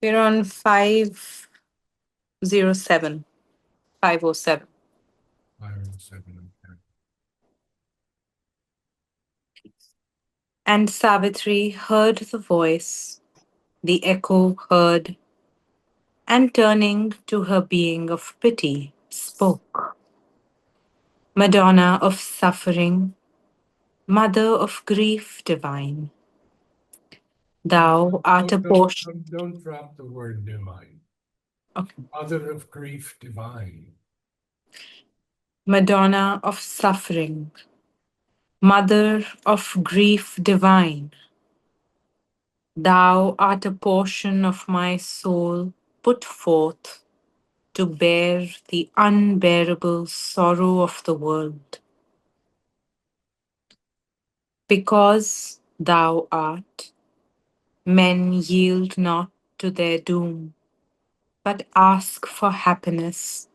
We're on 507. 507. 507. Okay. And Savitri heard the voice, the echo heard, and turning to her being of pity, spoke. Madonna of suffering, mother of grief divine, thou art a portion. Don't drop the word divine. Okay. Mother of grief divine. Madonna of suffering, mother of grief divine, thou art a portion of my soul put forth to bear the unbearable sorrow of the world. Because thou art, men yield not to their doom, but ask for happiness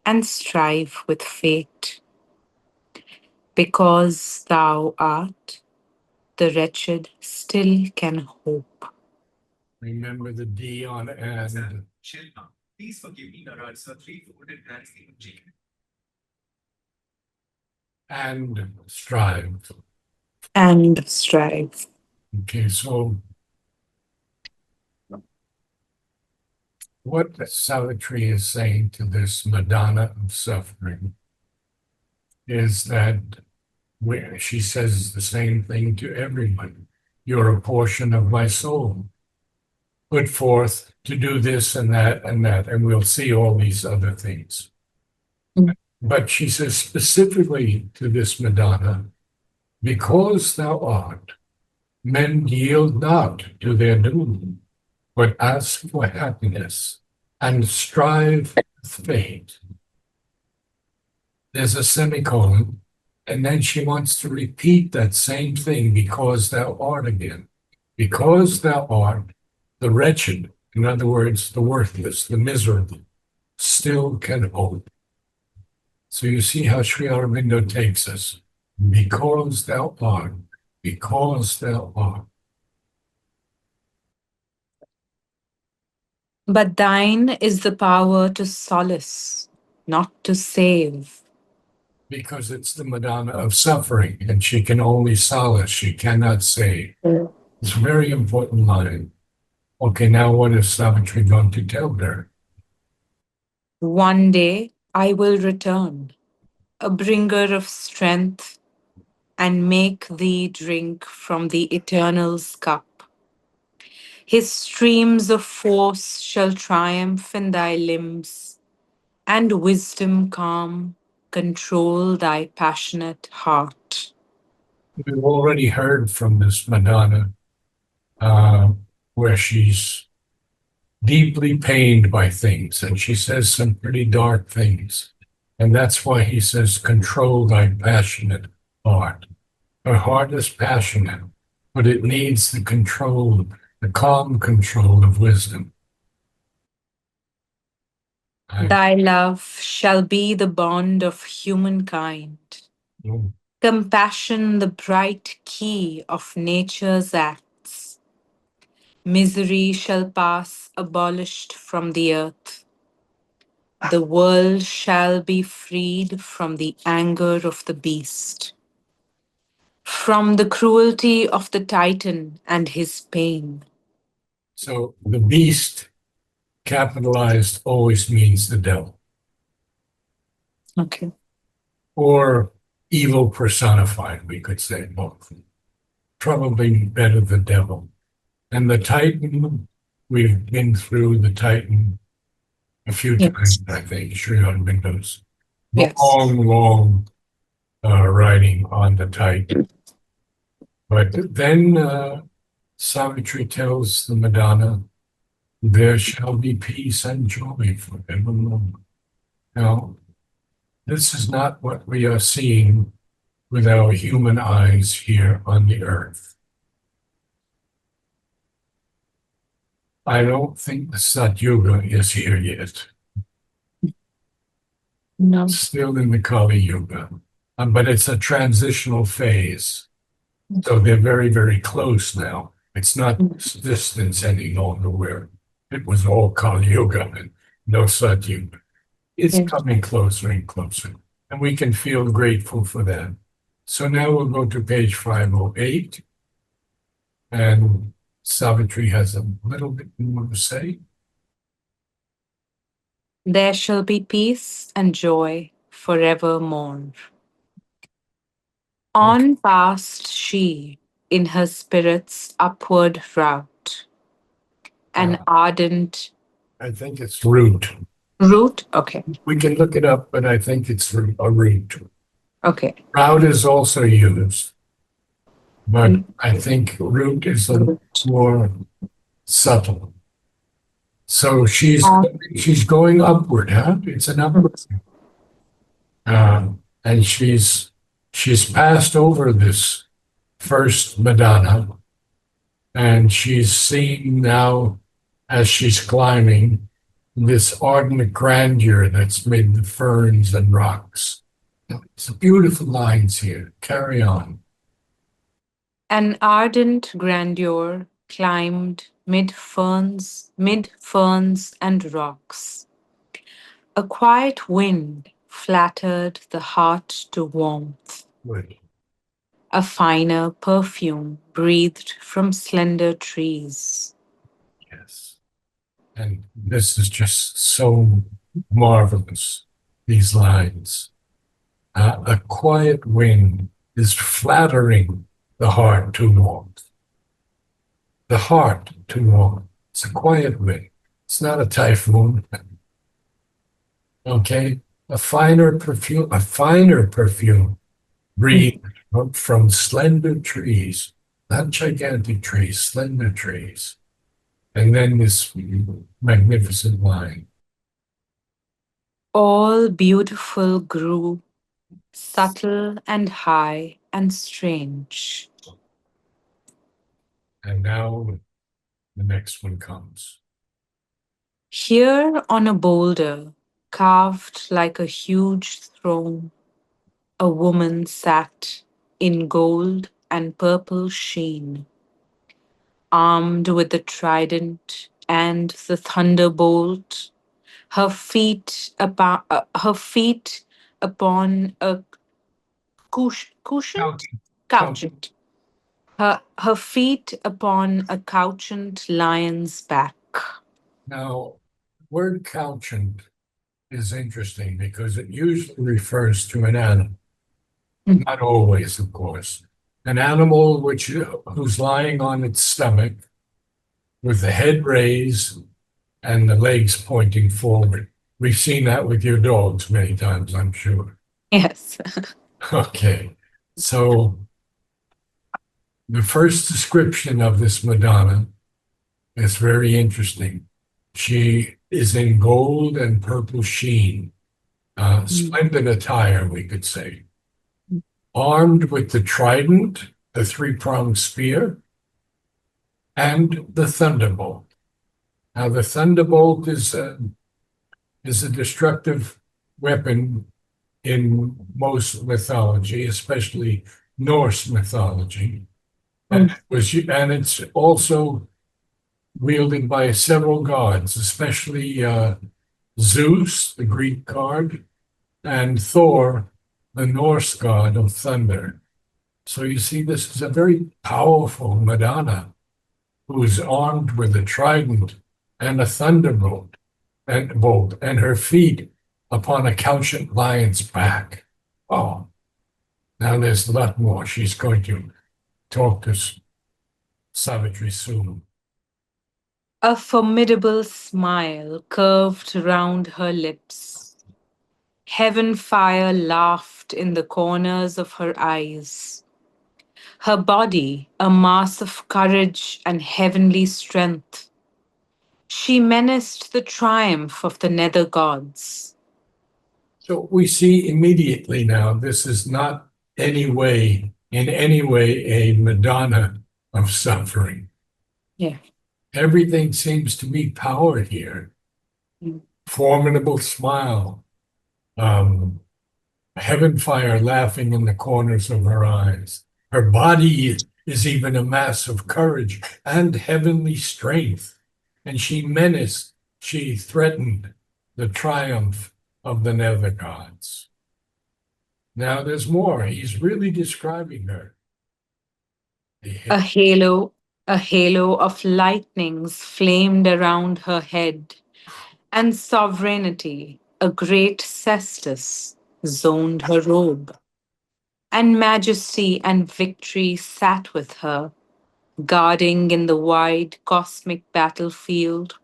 and strive with fate. Because thou art, the wretched still can hope. Remember the D on and. Please forgive me, Narad, sir. Three-folded hands in chicken. And strive. And strive. Okay, so what Savitri is saying to this Madonna of suffering is that where she says the same thing to everyone. You're a portion of my soul. Put forth to do this and that and that, and we'll see all these other things. Mm. But she says specifically to this Madonna, because thou art, men yield not to their doom, but ask for happiness and strive with fate. There's a semicolon, and then she wants to repeat that same thing, because thou art again. Because thou art, the wretched, in other words, the worthless, the miserable, still can hope. So you see how Sri Aurobindo takes us. Because thou art, because thou art. But thine is the power to solace, not to save. Because it's the Madonna of suffering, and she can only solace, she cannot save. It's a very important line. Okay, now what is Savitri going to tell her? One day I will return, a bringer of strength, and make thee drink from the Eternal's cup. His streams of force shall triumph in thy limbs, and wisdom calm control thy passionate heart. We've already heard from this Madonna where she's deeply pained by things, and she says some pretty dark things. And that's why he says, control thy passionate heart. Her heart is passionate, but it needs the control, the calm control of wisdom. Thy love shall be the bond of humankind. Compassion, the bright key of nature's acts. Misery shall pass abolished from the earth. The world shall be freed from the anger of the beast, from the cruelty of the Titan and his pain. So the beast, capitalized, always means the devil. Okay. Or evil personified, we could say both. Probably better the devil. And the Titan, we've been through the Titan a few times, I think, Sri Aurobindo's long writing on the Titan. But then Savitri tells the Madonna, there shall be peace and joy forevermore. Now, this is not what we are seeing with our human eyes here on the earth. I don't think the Satyuga is here yet. No. It's still in the Kali Yuga, but it's a transitional phase. So they're very, very close now. It's not distance any longer where It was all Kali Yuga and no Satyuga. It's Yes. coming closer and closer, and we can feel grateful for that. So now we'll go to page 508, and Savitri has a little bit more to say. There shall be peace and joy forevermore. Okay, On passed she in her spirit's upward route, an now ardent I think it's root. route. Okay, We can look it up, but I think it's a root. okay. Route is also used, but Mm, I think root is a route. more subtle. So On she's going upward, huh? It's an upward, and she's passed over this first Madonna, and she's seeing now as she's climbing this ardent grandeur that's made the ferns and rocks. It's beautiful lines here. Carry on. an ardent grandeur climbed mid ferns and rocks. A quiet wind flattered the heart to warmth. Good. A finer perfume breathed from slender trees. Yes. And this is just so marvelous, these lines. A quiet wind is flattering the heart to warmth. The heart to warmth. It's a quiet wind. It's not a typhoon. Okay. A finer perfume breathed from slender trees, not gigantic trees, slender trees. And then this magnificent line. All beautiful grew, subtle and high and strange. And now the next one comes. Here on a boulder, carved like a huge throne, a woman sat in gold and purple sheen, armed with the trident and the thunderbolt, her feet upon a cushioned Couch, couch. couchant, her feet upon a couchant lion's back. Now, word couchant is interesting because it usually refers to an animal, Mm. not always, of course. An animal who's lying on its stomach with the head raised and the legs pointing forward. We've seen that with your dogs many times, I'm sure. Yes. Okay, so the first description of this Madonna is very interesting. She is in gold and purple sheen, splendid attire, we could say, armed with the trident, the three-pronged spear, and the thunderbolt. Now, the thunderbolt is a destructive weapon in most mythology, especially Norse mythology. And it's also wielded by several gods, especially Zeus, the Greek god, and Thor, the Norse god of thunder. So you see, this is a very powerful Madonna who is armed with a trident and a thunderbolt and her feet upon a couchant lion's back. Oh, now there's a lot more. She's going to talk to Savitri soon. A formidable smile curved round her lips. Heaven fire laughed in the corners of her eyes. Her body, a mass of courage and heavenly strength. She menaced the triumph of the nether gods. So we see immediately now this is not in any way, a Madonna of suffering. Yeah. Everything seems to be power here. Mm. Formidable smile, um, heaven fire laughing in the corners of her eyes. Her body is even a mass of courage and heavenly strength. and she threatened the triumph of the nether gods. Now there's more. He's really describing her. A halo, a halo of lightnings flamed around her head, and sovereignty, a great cestus, zoned her robe. And majesty and victory sat with her, guarding in the wide cosmic battlefield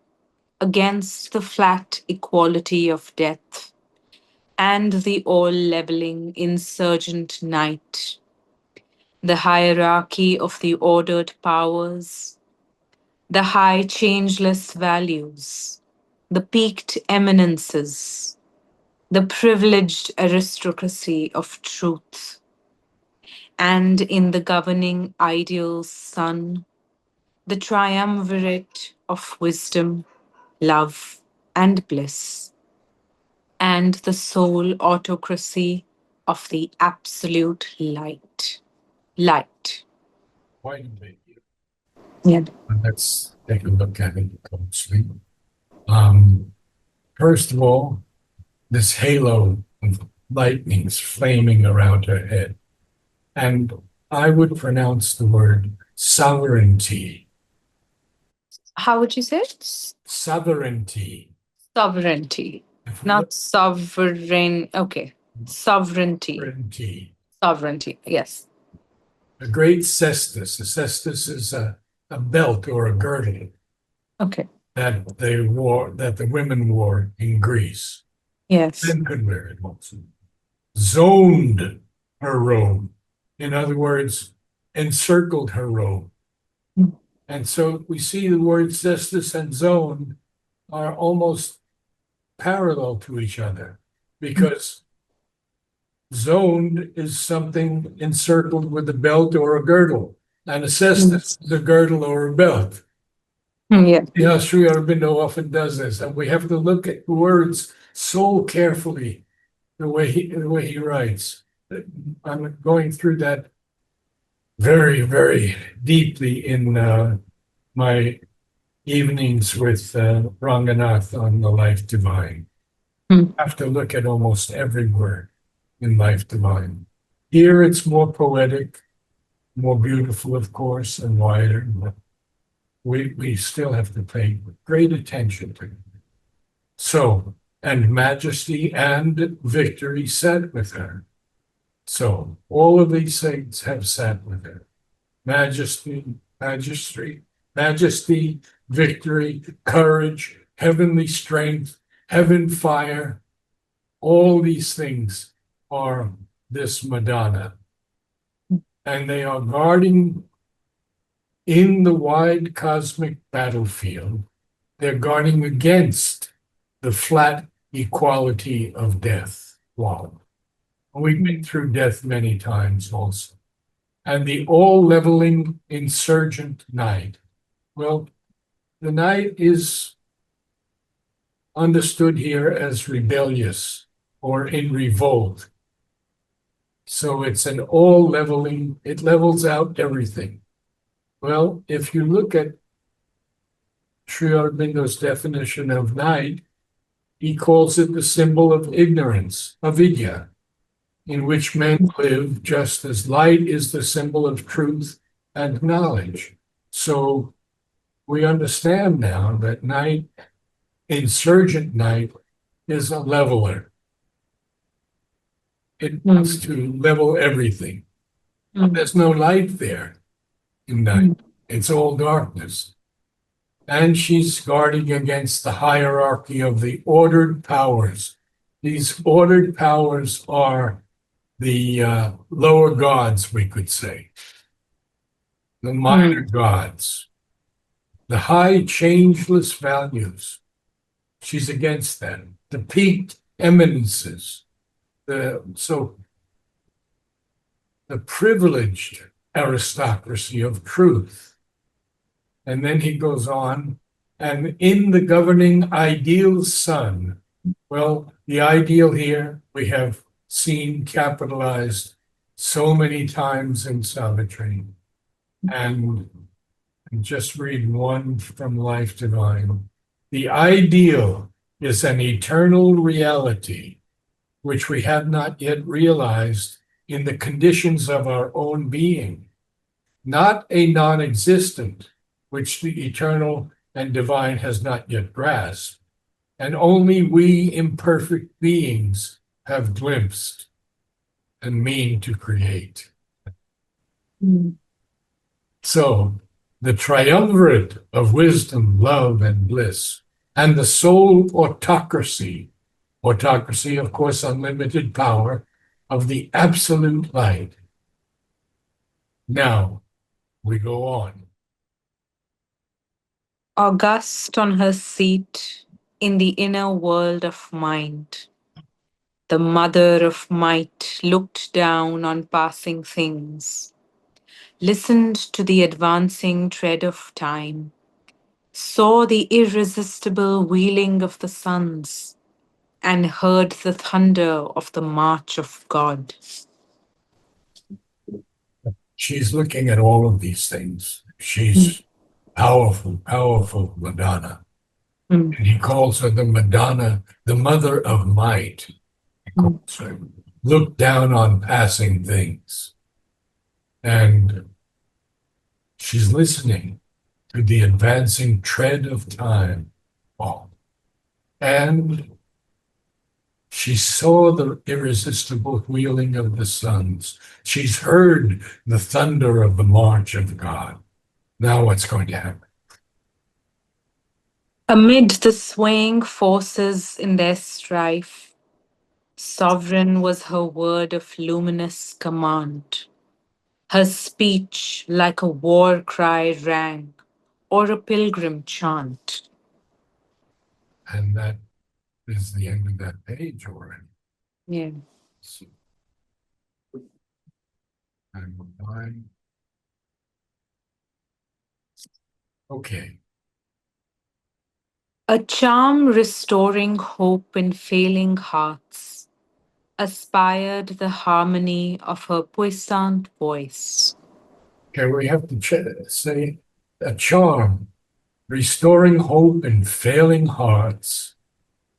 against the flat equality of death and the all leveling insurgent night, the hierarchy of the ordered powers, the high changeless values, the peaked eminences, the privileged aristocracy of truth, and in the governing ideal sun, the triumvirate of wisdom, love, and bliss, and the sole autocracy of the absolute light. Light. Quite a bit. Yeah. Let's take a look at it closely. First of all, this halo of lightnings flaming around her head. And I would pronounce the word sovereignty. How would you say it? Sovereignty. Sovereignty. If we look Not sovereign. Okay. Sovereignty. sovereignty, Sovereignty. Yes. a great cestus. A cestus is a belt or a girdle Okay. that they wore, that the women wore in Greece. Yes. Men could wear it also. Zoned her robe. In other words, encircled her robe. Mm. And so we see the words cestus and zone are almost parallel to each other because zoned is something encircled with a belt or a girdle, and a cestus is a girdle or a belt. Yeah. Yeah, Sri Aurobindo often does this, and we have to look at words so carefully the way he writes. I'm going through that very, very deeply in my evenings with Ranganath on the Life Divine. Mm. Have to look at almost every word in Life Divine. Here it's more poetic, more beautiful, of course, and wider. But we still have to pay great attention to it. So, and majesty and victory sat with her. So all of these things have sat with her. Majesty, victory, courage, heavenly strength, heaven fire. All these things are this Madonna. And they are guarding in the wide cosmic battlefield. They're guarding against the flat equality of death. Wow. We've been through death many times also. And the all-leveling insurgent night. Well, the night is understood here as rebellious or in revolt. So it's an all-leveling, it levels out everything. Well, if you look at Sri Aurobindo's definition of night, he calls it the symbol of ignorance, avidya, in which men live just as light is the symbol of truth and knowledge. So we understand now that night, insurgent night, is a leveler. It wants to level everything. But there's no light there in night. It's all darkness. And she's guarding against the hierarchy of the ordered powers. These ordered powers are the lower gods, we could say, the minor gods, the high changeless values. She's against them. The peaked eminences. So the privileged aristocracy of truth. And then he goes on, and in the governing ideal sun. Well, the ideal here we have seen capitalized so many times in Savitri. And Just read one from Life Divine. The ideal is an eternal reality which we have not yet realized in the conditions of our own being, not a non existent which the eternal and divine has not yet grasped, and only we imperfect beings have glimpsed and mean to create. Mm. So, the triumvirate of wisdom, love, and bliss, and the sole autocracy, of course, unlimited power of the absolute light. Now we go on. August on her seat in the inner world of mind, the mother of might looked down on passing things, listened to the advancing tread of time, saw the irresistible wheeling of the suns, and heard the thunder of the march of God. She's looking at all of these things. Mm, She's powerful, powerful Madonna. mm, And he calls her the Madonna, the mother of might. He mm. calls her. Look down on passing things. And she's listening to the advancing tread of time. Oh. And she saw the irresistible wheeling of the suns. She's heard the thunder of the march of God. Now what's going to happen? Amid the swaying forces in their strife, sovereign was her word of luminous command. Her speech like a war cry rang, or a pilgrim chant. And that is the end of that page already. Yeah. So, and line. Okay. A charm restoring hope in failing hearts, aspired the harmony of her puissant voice. Okay, we have to say a charm, restoring hope in failing hearts.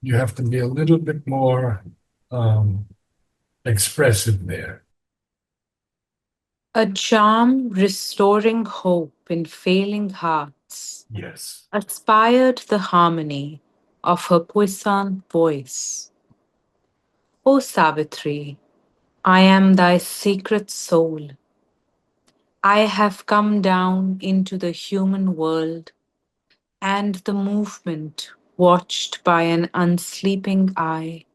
You have to be a little bit more expressive there. A charm restoring hope in failing hearts, Yes. aspired the harmony of her puissant voice. O Savitri, I am thy secret soul. I have come down into the human world, and the movement watched by an unsleeping eye,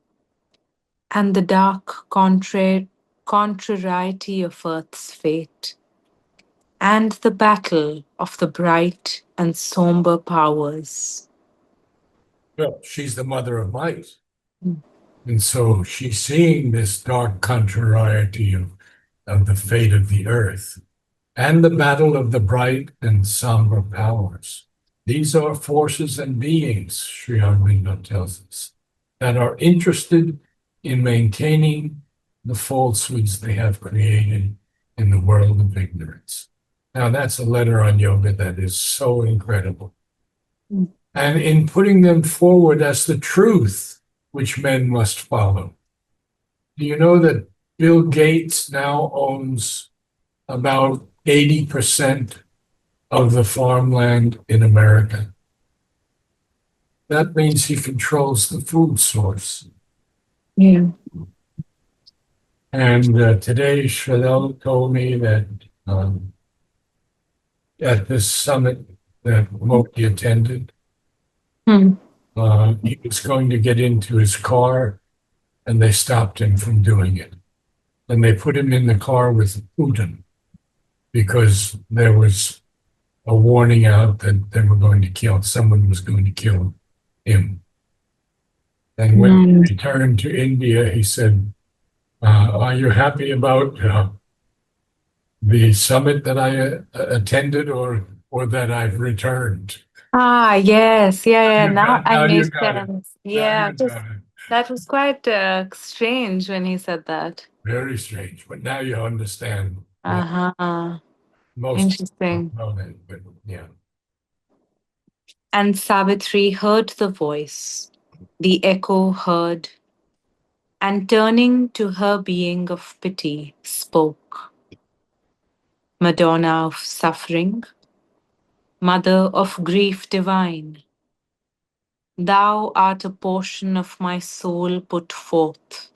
and the dark contrariety of earth's fate, and the battle of the bright and somber powers. Well, she's the mother of might. Mm. And so she's seeing this dark contrariety of the fate of the earth and the battle of the bright and somber powers. These are forces and beings, Sri Aurobindo tells us, that are interested in maintaining the falsehoods they have created in the world of ignorance. Now, that's a letter on yoga that is so incredible. Mm. And in putting them forward as the truth which men must follow. Do you know that Bill Gates now owns about 80% of the farmland in America? That means he controls the food source. Yeah. And today, Shradel told me that at this summit that Moki attended, Hmm. he was going to get into his car and they stopped him from doing it. And they put him in the car with Putin because there was a warning out that they were going to kill, someone was going to kill him. And when he Mm. returned to India, he said, are you happy about the summit that I attended or that I've returned? Ah, yes. Yeah, yeah. Now I Now you made got it. sense. Now Yeah, you just got it. that was quite strange when he said that. Very strange, but now you understand. Uh-huh. Most don't Interesting. know that, but yeah. And Savitri heard the voice, the echo heard, and turning to her being of pity, spoke. Madonna of suffering, mother of grief divine, thou art a portion of my soul put forth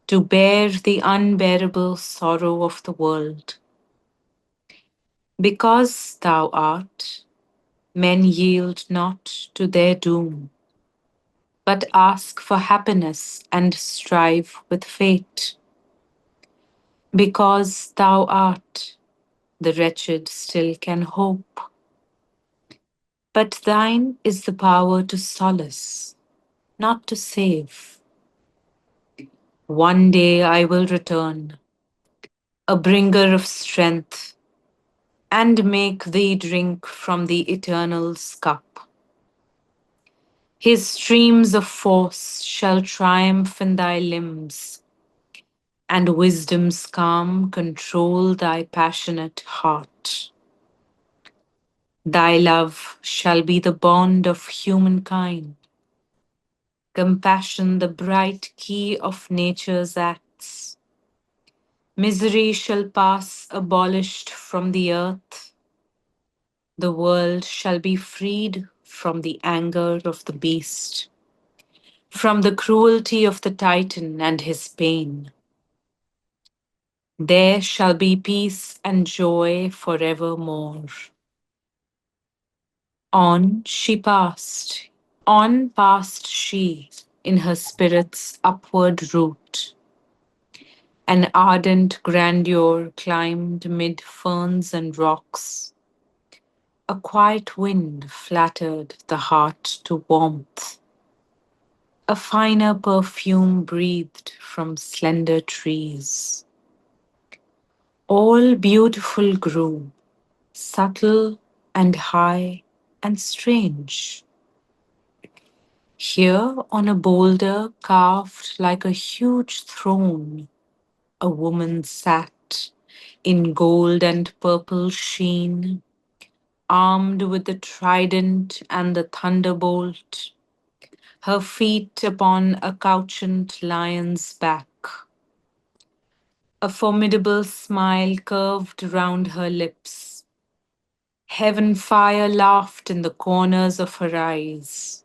to bear the unbearable sorrow of the world. Because thou art, men yield not to their doom, but ask for happiness and strive with fate. Because thou art, the wretched still can hope, but thine is the power to solace, not to save. One day I will return, a bringer of strength, and make thee drink from the Eternal's cup. His streams of force shall triumph in thy limbs, and wisdom's calm control thy passionate heart. Thy love shall be the bond of humankind, compassion the bright key of nature's acts. Misery shall pass abolished from the earth, the world shall be freed from the anger of the beast, from the cruelty of the Titan and his pain. There shall be peace and joy forevermore. On she passed, on passed she in her spirit's upward route. An ardent grandeur climbed mid ferns and rocks. A quiet wind flattered the heart to warmth. A finer perfume breathed from slender trees. All beautiful grew, subtle and high and strange. Here on a boulder carved like a huge throne, a woman sat in gold and purple sheen, armed with the trident and the thunderbolt, her feet upon a couchant lion's back. A formidable smile curved round her lips. Heaven fire laughed in the corners of her eyes.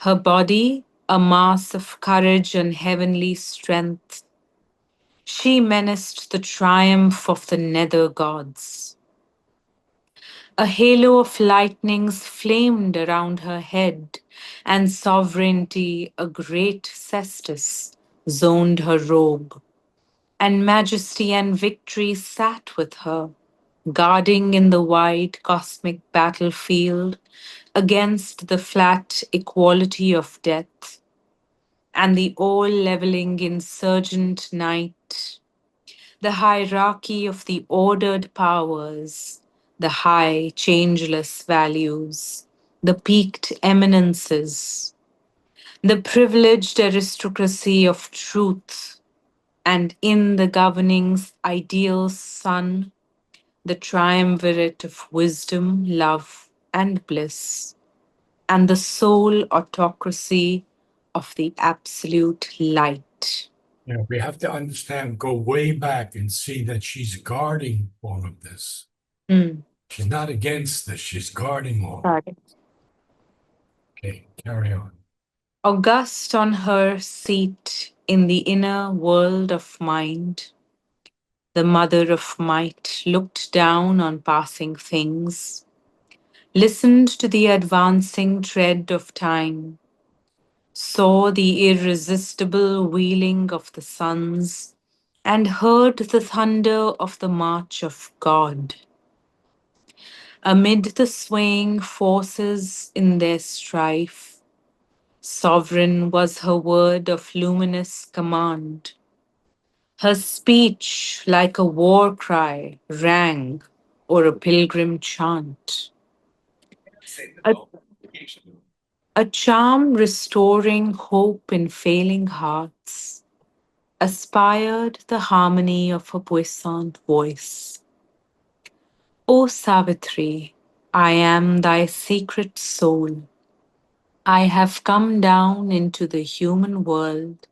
Her body, a mass of courage and heavenly strength, she menaced the triumph of the nether gods. A halo of lightnings flamed around her head, and sovereignty, a great cestus, zoned her robe. And majesty and victory sat with her, guarding in the wide cosmic battlefield against the flat equality of death and the all leveling insurgent night, the hierarchy of the ordered powers, the high changeless values, the peaked eminences, the privileged aristocracy of truth, and in the governing's ideal sun, the triumvirate of wisdom, love, and bliss, and the sole autocracy of the absolute light. Yeah, we have to understand, go way back and see that she's guarding all of this. Mm. She's not against this, she's guarding all. Got it. Okay, carry on. August on her seat in the inner world of mind, the mother of might looked down on passing things, listened to the advancing tread of time, saw the irresistible wheeling of the suns, and heard the thunder of the march of God. Amid the swaying forces in their strife, sovereign was her word of luminous command. Her speech, like a war cry, rang, or a pilgrim chant. Say the A, law. Occasion. a charm restoring hope in failing hearts, aspired the harmony of her puissant voice. O Savitri, I am thy secret soul. I have come down into the human world,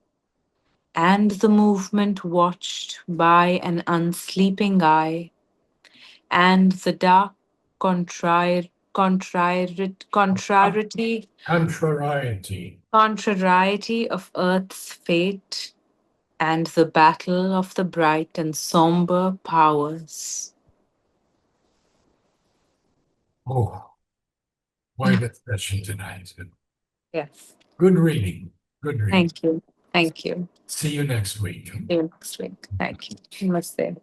and the movement watched by an unsleeping eye, and the dark contrariety Contrariety. contrariety of earth's fate, and the battle of the bright and somber powers. Oh, quite a session tonight. Yes. Good reading. Good reading. Thank you. Thank you. See you next week. See you next week. Thank you. Namaste.